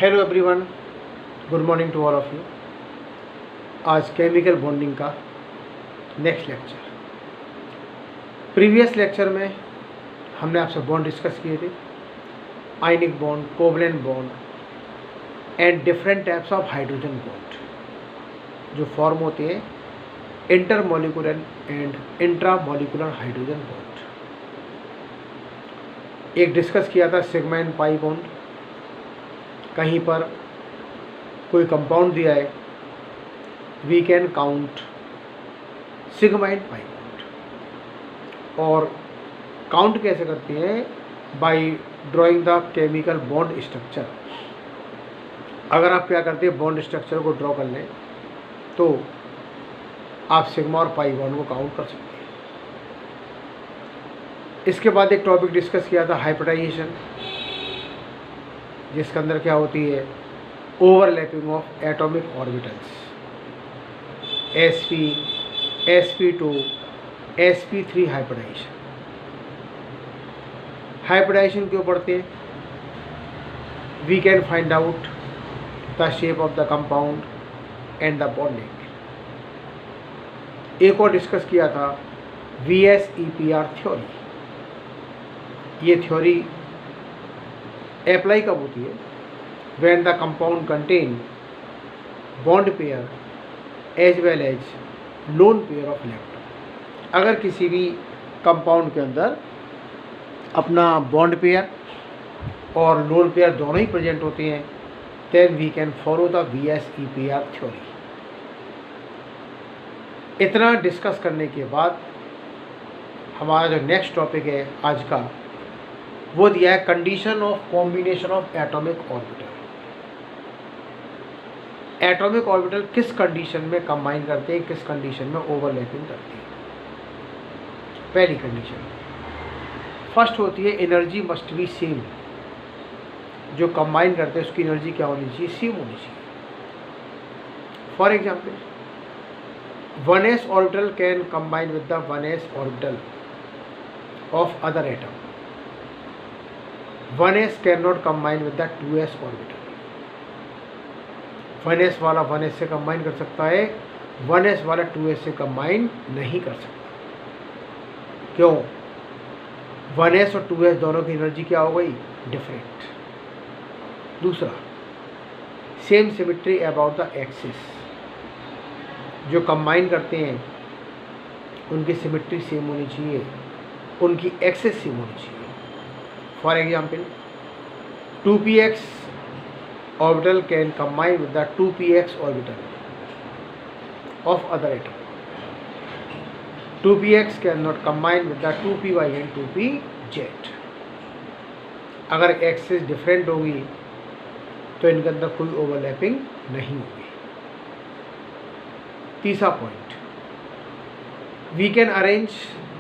Hello everyone, good morning to all of you. आज chemical bonding का next lecture. Previous lecture में हमने आपसे बॉन्ड डिस्कस किए थे, आयनिक bond, covalent bond and different types of hydrogen bond जो फॉर्म होते हैं intermolecular and intramolecular hydrogen bond. एक डिस्कस किया था सिग्मा एंड पाई बॉन्ड। कहीं पर कोई कंपाउंड दिया है, we can count sigma and pi bond. और काउंट कैसे करते हैं? By drawing the chemical bond structure. अगर आप क्या करते हैं, बॉन्ड स्ट्रक्चर को ड्रॉ कर लें तो आप सिग्मा और पाई बॉन्ड को काउंट कर सकते हैं। इसके बाद एक टॉपिक डिस्कस किया था हाइब्रिडाइजेशन, जिसके अंदर क्या होती है, overlapping of atomic orbitals, sp, sp2, sp3 hybridisation. Hybridisation क्यों पढ़ते हैं? We can find out the shape of the compound and the bonding. एक और डिस्कस किया था VSEPR थ्योरी। ये थ्योरी अप्लाई कब होती है? When the compound contain bond pair as well as lone pair of electron. अगर किसी भी कंपाउंड के अंदर अपना बॉन्ड पेयर और लोन पेयर दोनों ही प्रेजेंट होते हैं, then we can follow the VSEPR theory. इतना डिस्कस करने के बाद हमारा जो नेक्स्ट टॉपिक है आज का, वो दिया है condition of combination of atomic orbital. Atomic orbital किस कंडीशन में कंबाइन करते हैं, किस कंडीशन में ओवरलैपिंग करते हैं। पहली कंडीशन फर्स्ट होती है एनर्जी मस्ट बी सेम। जो कंबाइन करते हैं उसकी एनर्जी क्या होनी चाहिए? सेम होनी चाहिए। For example, 1s orbital can combine with the 1s orbital of other atom. 1s can not combine with the 2s orbital. 1s वाला 1s से कंबाइन कर सकता है, 1s वाला 2s से कंबाइन नहीं कर सकता। क्यों? 1s और 2s दोनों की एनर्जी क्या हो गई? डिफरेंट। दूसरा, same symmetry about the axis. जो कंबाइन करते हैं उनकी सिमेट्री सेम होनी चाहिए, उनकी एक्सिस सेम होनी चाहिए। For example, 2px orbital can combine with the 2px orbital of other atom. 2px cannot combine with the 2py and 2pz. अगर एक्सिस डिफरेंट होगी तो इनके अंदर कोई ओवरलैपिंग नहीं होगी। तीसरा point, we can arrange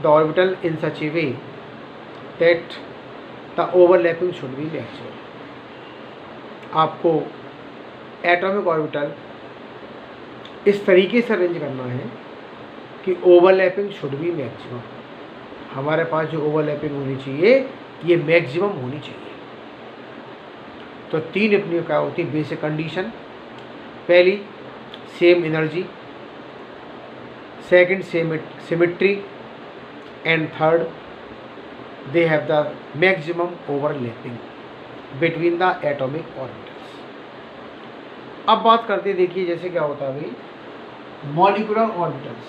the orbital in such a way that the overlapping should be maximum. आपको एटॉमिक ऑर्बिटल इस तरीके से अरेंज करना है कि ओवरलैपिंग शुड बी मैक्सिमम। हमारे पास जो ओवरलैपिंग होनी चाहिए ये मैक्सिमम होनी चाहिए। तो तीन अपनी क्या होती है बेसिक कंडीशन? पहली, same energy. Second, symmetry. And third, they have the maximum overlapping between the atomic orbitals. अब बात करते हैं, देखिए जैसे क्या होता है भाई, मॉलिक्यूलर ऑर्बिटल्स।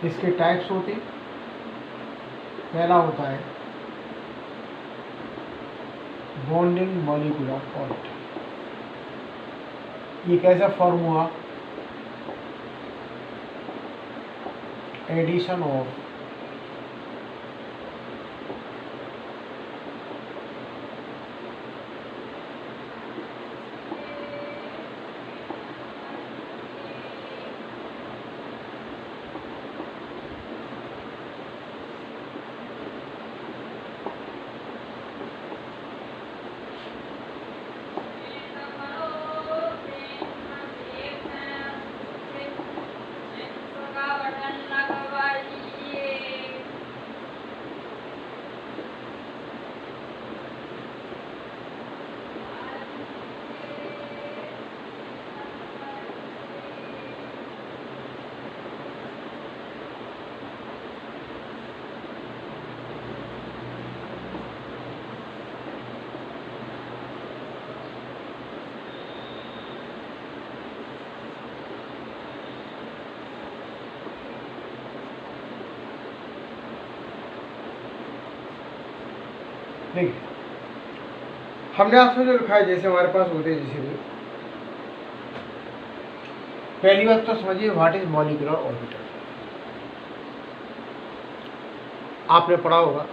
इसके टाइप्स होते हैं। पहला होता है बॉन्डिंग मॉलिक्यूलर ऑर्बिटल। ये कैसा फॉर्म हुआ? एडिशन ऑफ देखिए हमने आपसे जो लिखा है, जैसे हमारे पास होते हैं, जैसे भी पहली बात तो समझिए व्हाट इज मॉलिक्यूलर ऑर्बिटल। आपने पढ़ा होगा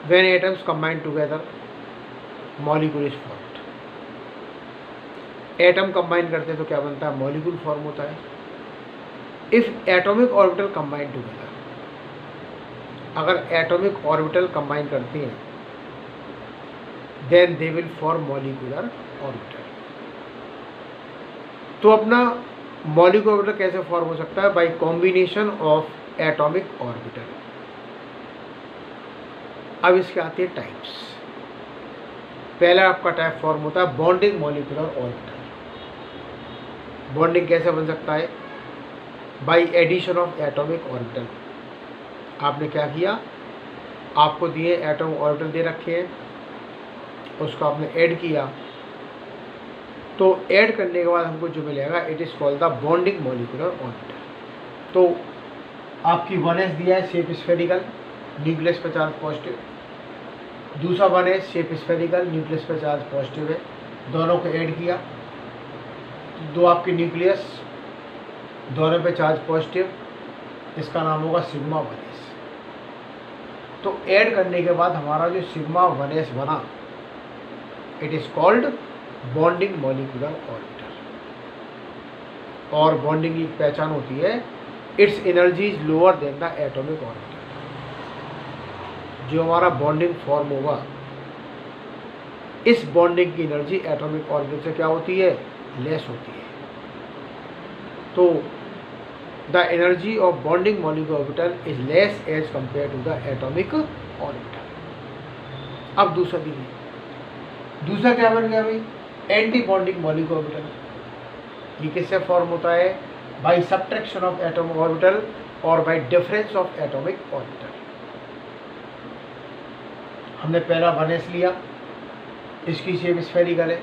when atoms combine together molecule is formed. Atom combine करते हैं तो क्या बनता है, मॉलिक्यूल फॉर्म होता है। If atomic orbital combine together, अगर एटॉमिक ऑर्बिटल कंबाइन करते हैं then they will form molecular orbital. तो अपना मॉलिक्यूलर ऑर्बिटल कैसे फॉर्म हो सकता है, by combination of atomic orbital. अब इसके आते हैं टाइप्स। पहला आपका टाइप फॉर्म होता है बॉन्डिंग मॉलिक्यूलर ऑर्बिटल। बॉन्डिंग कैसे बन सकता है, by addition of atomic orbital. आपने क्या किया, आपको दिए एटॉमिक ऑर्बिटल दे रखे हैं, उसको आपने ऐड किया, तो ऐड करने के बाद हमको जो मिलेगा it is called the bonding molecular orbital. तो आपकी 1s दिया है शेप स्फेरिकल, न्यूक्लियस पर चार्ज पॉजिटिव। दूसरा 1s शेप स्फेरिकल, न्यूक्लियस पर चार्ज पॉजिटिव है। दोनों को ऐड किया तो दो आपके न्यूक्लियस, दोनों पे चार्ज पॉजिटिव, इसका नाम होगा सिग्मा 1s। तो ऐड करने के बाद हमारा जो सिग्मा 1s बना it is called bonding molecular orbital. और बॉन्डिंग की पहचान होती है it's energy is lower than the atomic orbital. जो हमारा बॉन्डिंग फॉर्म होगा, इस बॉन्डिंग की एनर्जी एटॉमिक ऑर्बिटल से क्या होती है, लेस होती है। तो the energy of bonding molecular orbital is less as compare to the atomic orbital. अब दूसरा देखिए, दूसरा क्या बन गया भाई, एंटी बॉन्डिंग मॉलिक्यूलर ऑर्बिटल। ये किससे फॉर्म होता है, by subtraction of atomic orbital और by difference of atomic orbital. हमने पहला 1s लिया, इसकी शेप स्फेरिकल है,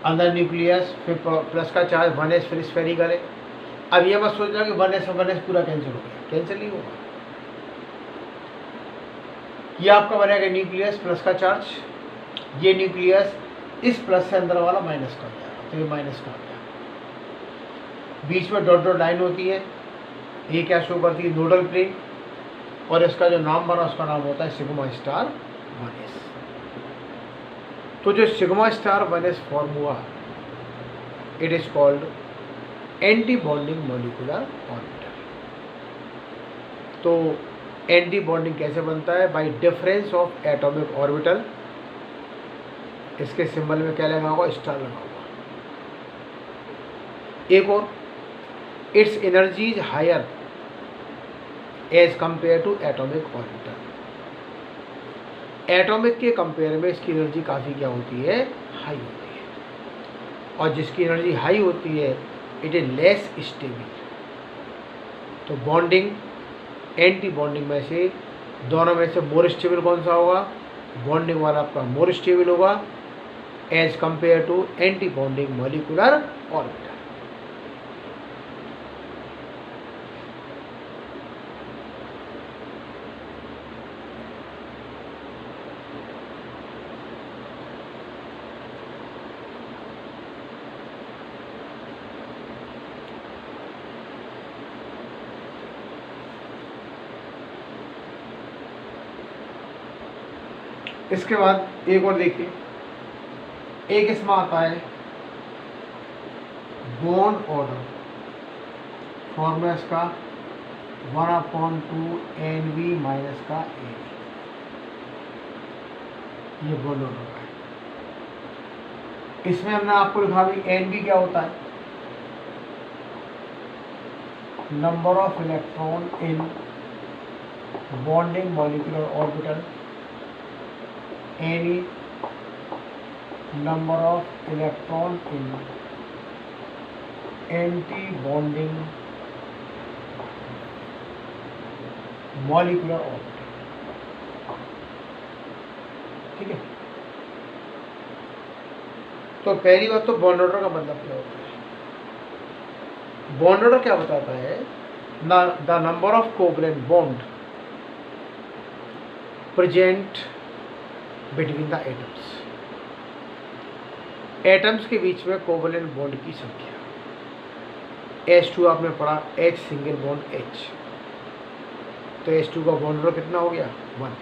अंदर न्यूक्लियस, फिर प्लस का चार्ज 1s, फिर स्फेरिकल है। अब ये मत सोचना कि 1s और 1s पूरा कैंसिल हो गया, कैंसिल नहीं होगा। ये आपका बनेगा न्यूक्लियस प्लस का चार्ज, ये न्यूक्लियस इस प्लस से अंदर वाला माइनस का हो जाएगा, तो ये माइनस का हो गया। बीच में डॉट डॉट लाइन होती है, ये क्या शो करती है, नोडल प्लेन, और इसका जो नाम बना उसका नाम होता है सिग्मा स्टार 1s। तो जो सिग्मा स्टार 1s फॉर्म हुआ it is called anti bonding molecular orbital. तो एंटी बॉन्डिंग कैसे बनता है, by difference of atomic orbital. इसके सिंबल में क्या लगा होगा, स्टार लगा होगा। एक और, its energy is higher as compare to atomic orbital. Atomic के कंपेयर में इसकी एनर्जी काफ़ी क्या होती है, हाई होती है। और जिसकी एनर्जी हाई होती है इट इज लेस स्टेबल। तो बॉन्डिंग एंटी बॉन्डिंग में से दोनों में से मोर स्टेबल कौन सा होगा, बॉन्डिंग वाला आपका मोर स्टेबल होगा as compare to anti bonding molecular orbital. इसके बाद एक और देखिए, एक इसमें आता है बॉन्ड ऑर्डर। फॉर्मूला इसका 1/2 NV माइनस का A। ये बॉन्ड ऑर्डर का है। इसमें हमने आपको लिखा भी NV क्या होता है, number of electron in bonding molecular orbital. N number of electron in anti-bonding molecular orbital। ठीक है। तो पहली बात तो बॉन्ड ऑर्डर का मतलब क्या होता है, बॉन्ड ऑर्डर क्या बताता है, the number of covalent bond present between the atoms. Atoms के बीच में कोवलेंट बॉन्ड की संख्या। H2 आपने पढ़ा, H सिंगल बॉन्ड H, तो H2 का बॉन्ड नंबर कितना हो गया 1।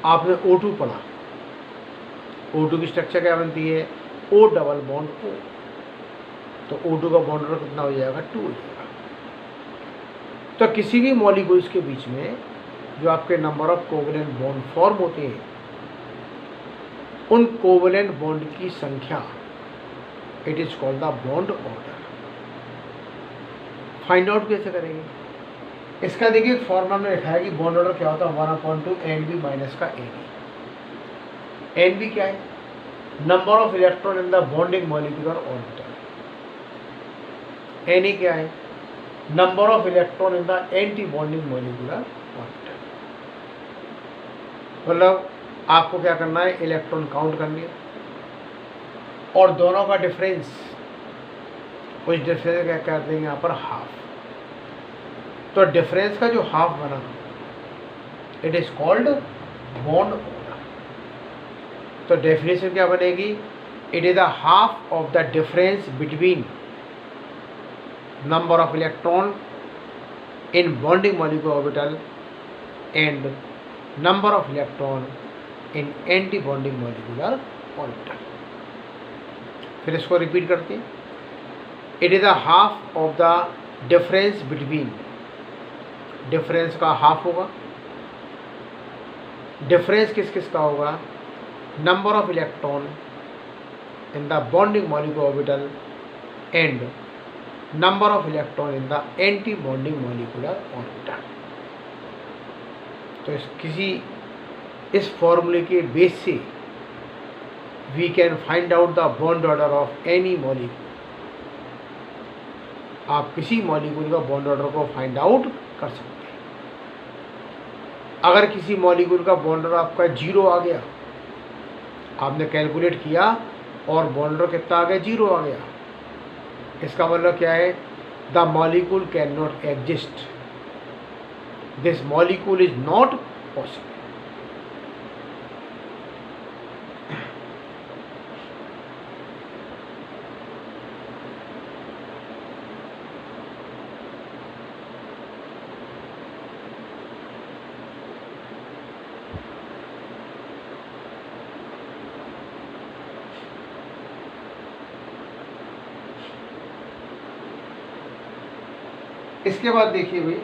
आपने O2 पढ़ा, O2 की स्ट्रक्चर क्या बनती है O डबल बॉन्ड O, तो O2 का बॉन्ड नंबर कितना हो जाएगा 2 हो जाएगा। तो किसी भी मॉलिक्यूल्स के बीच में जो आपके number of covalent bond form होते हैं, उन कोवलेंट बॉन्ड की संख्या, it is called the bond order. Find out कैसे करेंगे इसका? देखिए एक फॉर्मूला में लिखा है कि बॉन्ड ऑर्डर क्या होता है 1/2 NB माइनस का NA। NB क्या है? Number of electron in the bonding molecular orbital. NA क्या है? Number of electron in the anti bonding molecular orbital. मतलब आपको क्या करना है, इलेक्ट्रॉन काउंट करनी है और दोनों का डिफरेंस, उस डिफरेंस क्या कर देंगे यहाँ पर हाफ। तो डिफरेंस का जो हाफ बना, it is called bond order. तो डेफिनेशन क्या बनेगी? It is the half of the difference between number of electron in bonding molecular orbital and number of electron in anti bonding molecular orbital. फिर इसको repeat करते हैं। It is the half of the difference between, difference का half होगा, difference किस किस का होगा? Number of electron in the bonding molecular orbital and number of electron in the anti bonding molecular orbital. तो इस फॉर्मूले के बेस से we can find out the bond order of any molecule। आप किसी मॉलिक्यूल का बॉन्ड ऑर्डर को find out कर सकते हैं। अगर किसी मॉलिक्यूल का बॉन्ड ऑर्डर आपका 0 आ गया, आपने कैलकुलेट किया और बॉन्ड ऑर्डर कितना आ गया 0 आ गया, इसका मतलब क्या है? The molecule can not exist, this molecule is not possible. इसके बाद देखिए भाई,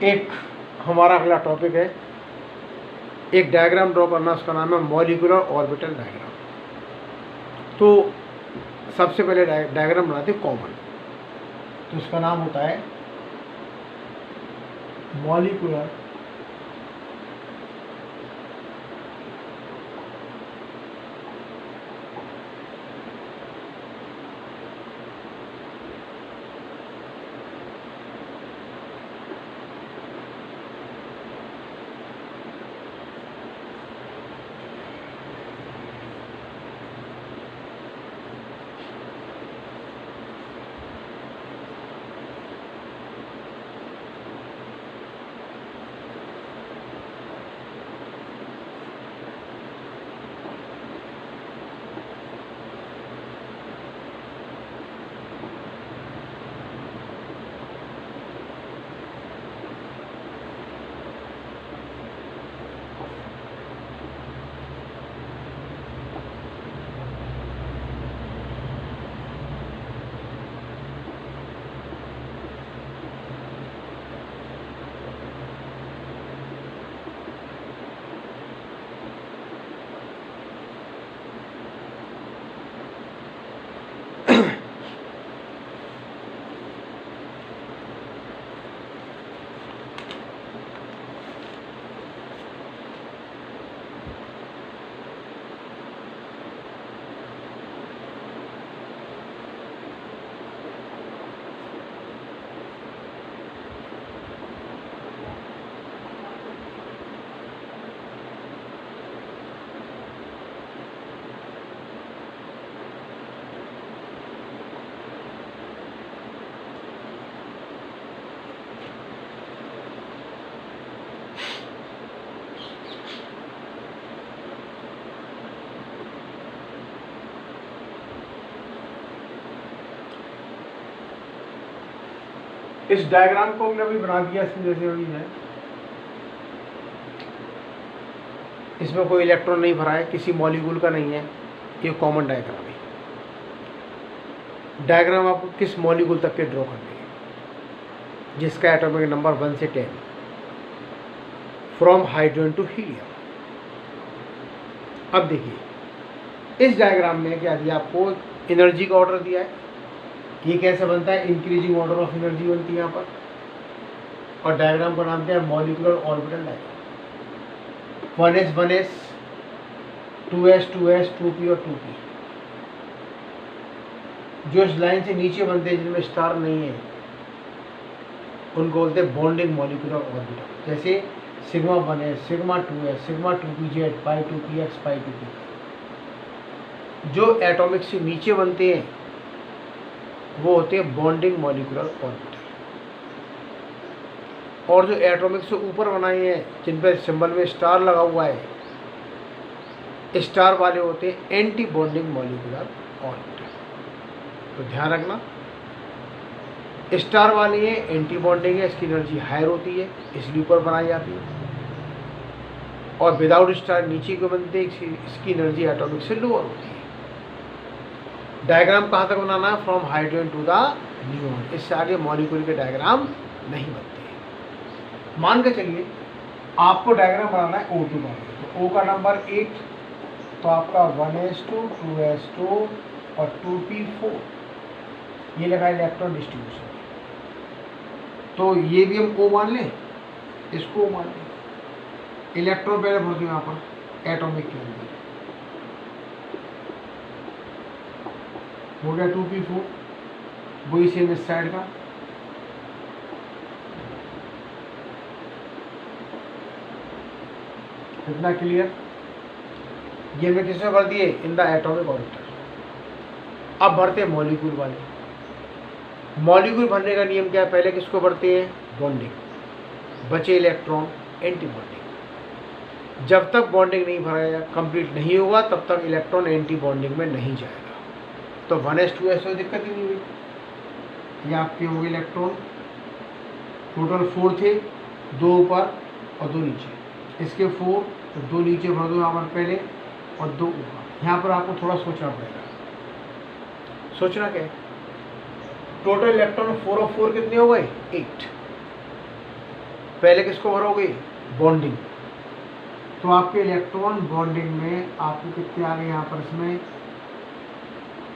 एक हमारा अगला टॉपिक है, एक डायग्राम ड्रॉ करना, उसका नाम है मॉलिक्यूलर ऑर्बिटल डायग्राम। तो सबसे पहले डायग्राम बनाते कॉमन, तो इसका नाम होता है मॉलिक्यूलर इस डायग्राम को हमने अभी बना दिया, इसमें जैसे अभी है, इसमें कोई इलेक्ट्रॉन नहीं भरा है, किसी मॉलिक्यूल का नहीं है, ये कॉमन डायग्राम है। डायग्राम आपको किस मॉलिक्यूल तक के ड्रॉ करनी है, जिसका एटॉमिक नंबर 1 से 10, फ्रॉम हाइड्रोजन टू हीलियम। अब देखिए इस डायग्राम में क्या दिया आपको, एनर्जी का ऑर्डर दिया है। ये कैसे बनता है, इंक्रीजिंग ऑर्डर ऑफ एनर्जी बनती है यहाँ पर, और डायग्राम का नाम क्या है, molecular orbital diagram. 1s 1s 2s 2s 2p और 2p। जो इस लाइन से नीचे बनते हैं जिनमें स्टार नहीं है उनको बोलते हैं बॉन्डिंग मॉलिक्यूलर ऑर्बिटल, जैसे sigma 1s sigma 2s sigma 2pz पाई 2px पाई 2p। जो एटॉमिक से नीचे बनते हैं वो होते हैं बॉन्डिंग मॉलिक्यूलर ऑर्बिटल, और जो एटॉमिक से ऊपर बनाए हैं जिन पर सिंबल में स्टार लगा हुआ है, स्टार वाले होते हैं एंटी बॉन्डिंग मॉलिक्यूलर ऑर्बिटल। तो ध्यान रखना, स्टार वाली है एंटी बॉन्डिंग है, इसकी एनर्जी हायर होती है इसलिए ऊपर बनाई जाती है, और विदाउट स्टार नीचे को बनते हैं, इसकी एनर्जी एटॉमिक से लोअर होती है। डायग्राम कहाँ तक बनाना है, from hydrogen to the neon, इससे आगे मॉलिक्यूल के डायग्राम नहीं बनते। मान के चलिए आपको डायग्राम बनाना है O2 का, तो O का नंबर 8, तो आपका 1s2 2s2 और 2p4, ये लगा इलेक्ट्रॉन डिस्ट्रीब्यूशन। तो ये भी हम O मान लें, इसको O मान लें। इलेक्ट्रॉन पहले भर दो यहाँ पर एटॉमिक के अंदर, हो गया 2p4, वही सेम इस साइड का, इतना क्लियर। ये मैं किसमें भर दिए, इन द एटॉमिक ऑर्बिटल। अब भरते हैं मॉलिक्यूल वाले। मॉलिक्यूल भरने का नियम क्या है, पहले किसको भरते हैं, बॉन्डिंग, बचे इलेक्ट्रॉन एंटी बॉन्डिंग। जब तक बॉन्डिंग नहीं भराया कंप्लीट नहीं होगा तब तक इलेक्ट्रॉन एंटी बॉन्डिंग में नहीं जाएगा। तो 1s 2s कोई दिक्कत ही नहीं हुई, ये आपके हो गए इलेक्ट्रॉन, टोटल 4 थे, 2 ऊपर और 2 नीचे, इसके 4, तो 2 नीचे भर दो यहाँ पर पहले और 2 ऊपर। यहाँ पर आपको थोड़ा सोचना पड़ेगा। सोचना क्या है, टोटल इलेक्ट्रॉन 4 और 4 कितने हो गए, 8। पहले किसको भरोगे, बॉन्डिंग, तो आपके इलेक्ट्रॉन बॉन्डिंग में आपको कितने आ गए यहाँ पर, इसमें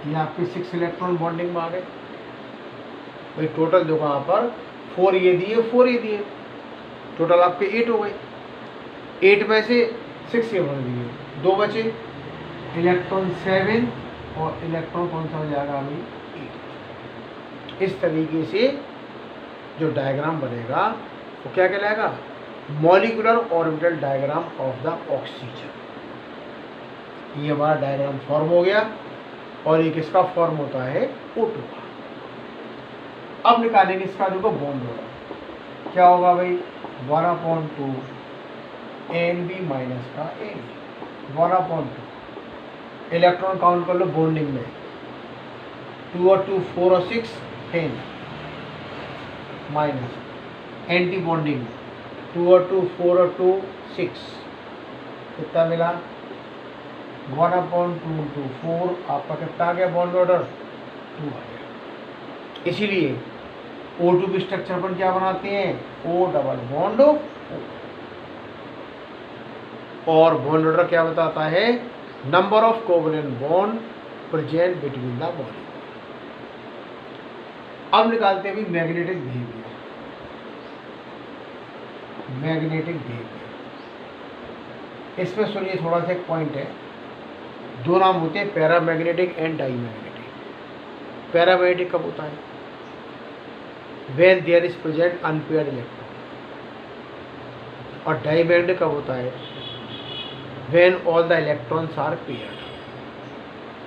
ये आपके 6 इलेक्ट्रॉन बॉन्डिंग में आ गए। भाई टोटल देखो यहाँ पर 4 ये दिए 4 ये दिए, टोटल आपके 8 हो गए। 8 में से 6 ये भर दिए, 2 बचे, इलेक्ट्रॉन 7 और इलेक्ट्रॉन कौन सा हो जाएगा अभी 8। इस तरीके से जो डायग्राम बनेगा वो क्या कहलाएगा, molecular orbital diagram of the oxygen. ये हमारा डायग्राम फॉर्म हो गया, और ये किसका फॉर्म होता है, O2 का। अब निकालेंगे इसका जो बॉन्ड होगा, क्या होगा भाई, 1/2 NB माइनस का NA, 1/2। इलेक्ट्रॉन काउंट कर लो बॉन्डिंग में, 2 और 2 4 और 6 10 माइनस एंटी बॉन्डिंग 2 और 2 4 और 2 6, कितना मिला 1/2 to 4, आपका कितना आ गया बॉन्ड ऑर्डर 2 आ गया। इसीलिए O2 की स्ट्रक्चर पर क्या बनाते हैं, O डबल बॉन्ड O, और बॉन्ड ऑर्डर क्या बताता है, number of covalent bond present between the molecule. अब निकालते हैं मैग्नेटिक बिहेवियर। मैग्नेटिक बिहेवियर, इसमें सुनिए थोड़ा सा एक पॉइंट है, 2 नाम होते हैं, पैरामैग्नेटिक एंड डाईमैग्नेटिक। पैरामैग्नेटिक कब होता है, when there is present unpaired electron, और डाईमैग्नेटिक कब होता है, when all the electrons are paired.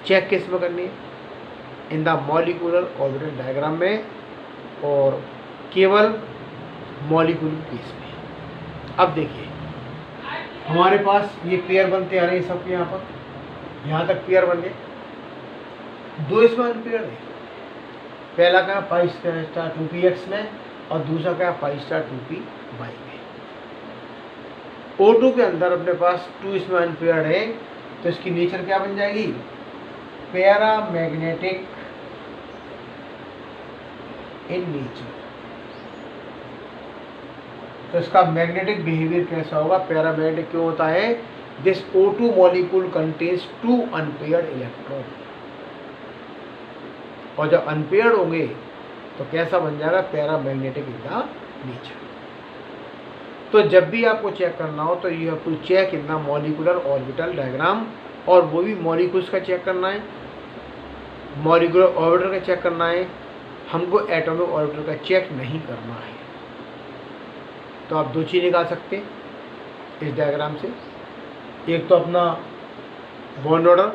Check किस में करनी है, in the molecular orbital diagram में, और केवल मॉलिक्यूल केस में। अब देखिए हमारे पास ये पेयर बनते आ रहे हैं सबके, यहाँ पर यहाँ तक पेयर बन गए, 2 इसमें अनपेयर है। पहला का 5 2px में और दूसरा क्या है 5'2p बाई में। O2 के अंदर अपने पास 2 इसमें अनपेयर्ड है, तो इसकी नेचर क्या बन जाएगी, पैरामैग्नेटिक इन नेचर। तो इसका मैग्नेटिक बिहेवियर कैसा होगा, पैरामैग्नेटिक क्यों होता है, this O2 molecule contains 2 unpaired electron. और जब अनपेयर्ड होंगे तो कैसा बन जाएगा, पैरामैग्नेटिक इन द नेचर। तो जब भी आपको चेक करना हो तो you have to check in the molecular orbital diagram, और वो भी मॉलिक्यूल्स का चेक करना है, मॉलिक्यूलर ऑर्बिटल का चेक करना है, हमको एटॉमिक ऑर्बिटल का चेक नहीं करना है। तो आप दो चीज़ निकाल सकते हैं इस डायग्राम से, एक तो अपना बॉन्ड ऑर्डर,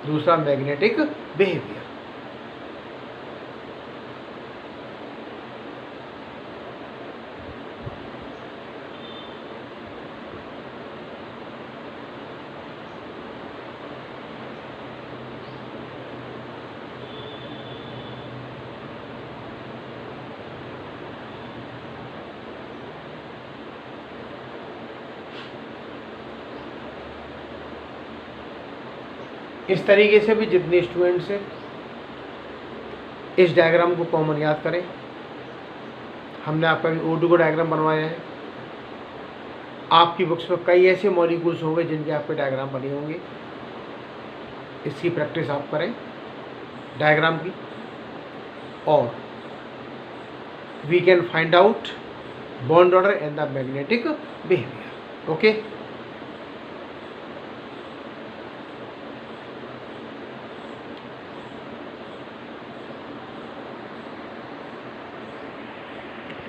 दूसरा मैग्नेटिक बिहेवियर। इस तरीके से भी जितने स्टूडेंट्स हैं इस डायग्राम को कॉमन याद करें। हमने आपका O2 को डायग्राम बनवाया है, आपकी बुक्स में कई ऐसे मॉलिक्यूल्स होंगे जिनके आपके डायग्राम बने होंगे। इसकी प्रैक्टिस आप करें डायग्राम की, और we can find out bond order and the magnetic behaviour. Okay.